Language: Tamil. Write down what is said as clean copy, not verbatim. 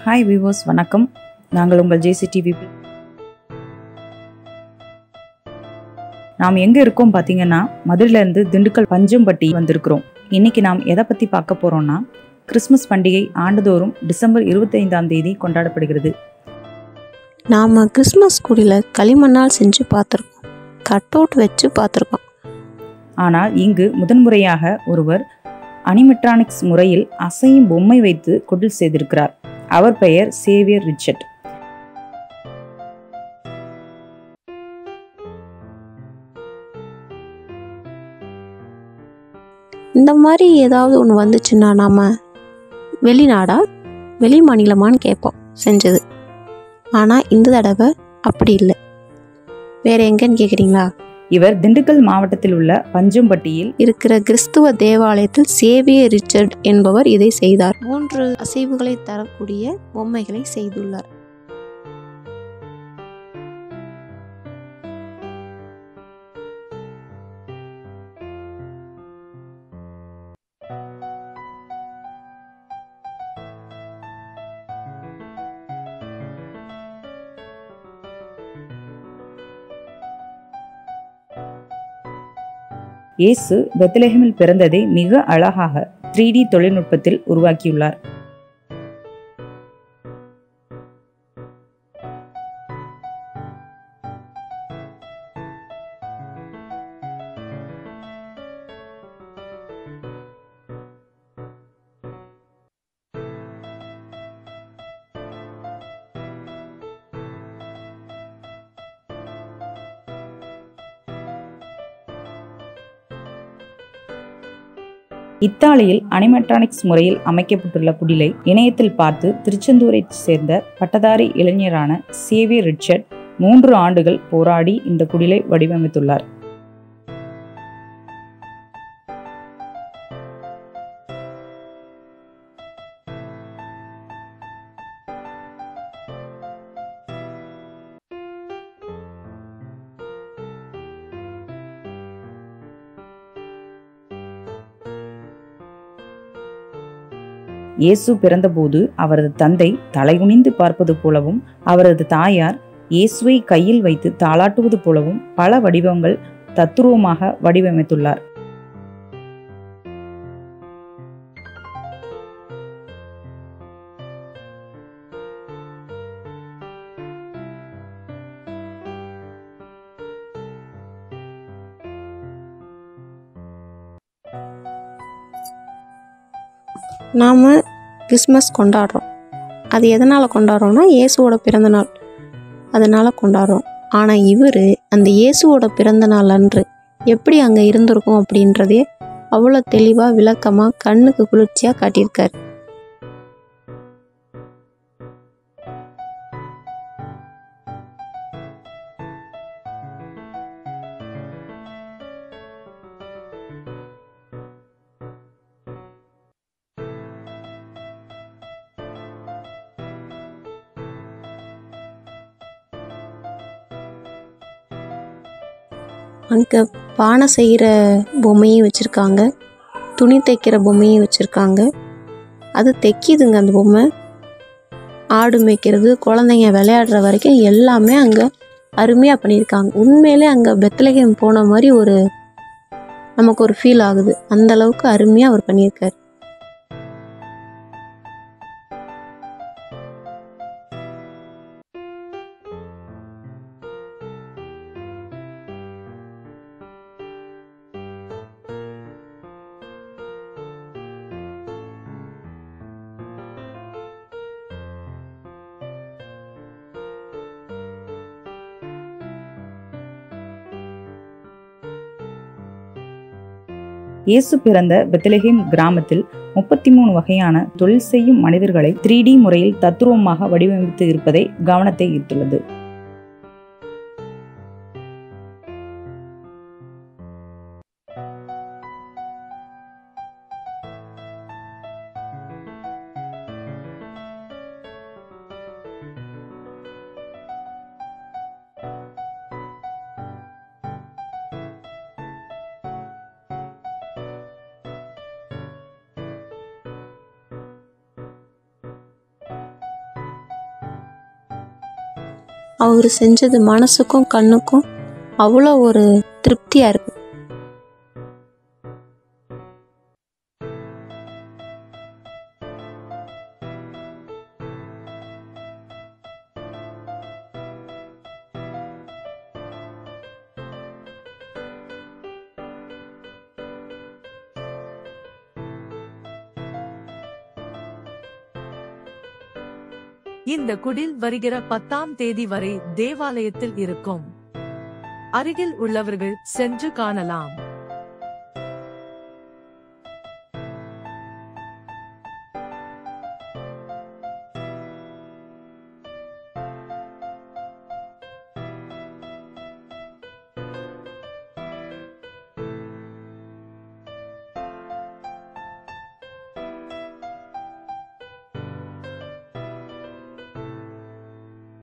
ஹாய் வியூவர்ஸ், வணக்கம். நாங்கள் உங்கள் ஜேசிடிவி. நாம் எங்கே இருக்கோம் பார்த்தீங்கன்னா, மதுரையிலேருந்து திண்டுக்கல் பஞ்சம்பட்டி வந்திருக்கிறோம். இன்றைக்கி நாம் எதை பற்றி பார்க்க போகிறோம்னா, கிறிஸ்மஸ் பண்டிகை ஆண்டுதோறும் டிசம்பர் 25ஆம் தேதி கொண்டாடப்படுகிறது. நாம் கிறிஸ்மஸ் குடியில் களிமண்ணால் செஞ்சு பார்த்துருக்கோம், கட் அவுட் வச்சு பார்த்துருக்கோம். ஆனால் இங்கு முதன்முறையாக ஒருவர் அனிமெட்ரானிக்ஸ் முறையில் அசையும் பொம்மை வைத்து குடில் செய்திருக்கிறார். அவர் பெயர் சேவியர் ரிச்சர்ட். இந்த மாதிரி ஏதாவது ஒன்று வந்துச்சுன்னா நாம் வெளிநாடா வெளி மாநிலமான்னு கேட்போம் செஞ்சது. ஆனால் இந்த தடவை அப்படி இல்லை. வேற எங்கன்னு கேட்குறீங்களா? இவர் திண்டுக்கல் மாவட்டத்தில் உள்ள பஞ்சம்பட்டியில் இருக்கிற கிறிஸ்துவ தேவாலயத்தில் சேவியர் ரிச்சர்ட் என்பவர் இதை செய்தார். 3 அசைவுகளை தரக்கூடிய பொம்மைகளை செய்துள்ளார். இயேசு பெத்லஹேமில் பிறந்ததை மிக அழகாக 3D தொழில்நுட்பத்தில் உருவாக்கியுள்ளார். இத்தாலியில் அனிமெட்ரானிக்ஸ் முறையில் அமைக்கப்பட்டுள்ள குடிலை இணையத்தில் பார்த்து திருச்செந்தூரை சேர்ந்த பட்டதாரி இளைஞரான சேவியர் ரிச்சர்ட் 3 ஆண்டுகள் போராடி இந்த குடிலை வடிவமைத்துள்ளார். இயேசு பிறந்தபோது அவரது தந்தை தலைகுனிந்து பார்ப்பது போலவும், அவரது தாயார் இயேசுவை கையில் வைத்து தாளாட்டுவது போலவும் பல வடிவங்கள் தத்துரூபமாக வடிவமைத்துள்ளார். நாம் கிறிஸ்மஸ் கொண்டாடுறோம். அது எதனால் கொண்டாடுறோம்னா, இயேசுவோட பிறந்தநாள், அதனால் கொண்டாடுறோம். ஆனால் இவர் அந்த இயேசுவோட பிறந்தநாள் அன்று எப்படி அங்கே இருந்திருக்கும் அப்படின்றதே அவ்வளோ தெளிவாக விளக்கமாக கண்ணுக்கு குளிர்ச்சியாக காட்டியிருக்கார். அங்கே பானை செய்கிற பொம்மையும் வச்சுருக்காங்க, துணி தைக்கிற பொம்மையும் வச்சுருக்காங்க. அது தைக்கிதுங்க அந்த பொம்மை. ஆடு மேய்க்கிறது, குழந்தைங்க விளையாடுற வரைக்கும் எல்லாமே அங்கே அருமையாக பண்ணியிருக்காங்க. உண்மையிலே அங்கே பெத்லஹேம் போன மாதிரி நமக்கு ஒரு ஃபீல் ஆகுது. அந்த அளவுக்கு அருமையாக அவர் பண்ணியிருக்கார். இயேசு பிறந்த பெத்லஹேம் கிராமத்தில் 33 வகையான தொழில் செய்யும் மனிதர்களை 3D முறையில் தத்துரூபமாக வடிவமைத்து இருப்பதை கவனத்தை ஈர்த்துள்ளது. அவர் செஞ்சது மனசுக்கும் கண்ணுக்கும் அவ்வளோ ஒரு திருப்தியாக இருக்கு. இந்த குடில் வருகிற 10ஆம் தேதி வரை தேவாலயத்தில் இருக்கும். அருகில் உள்ளவர்கள் சென்று காணலாம்.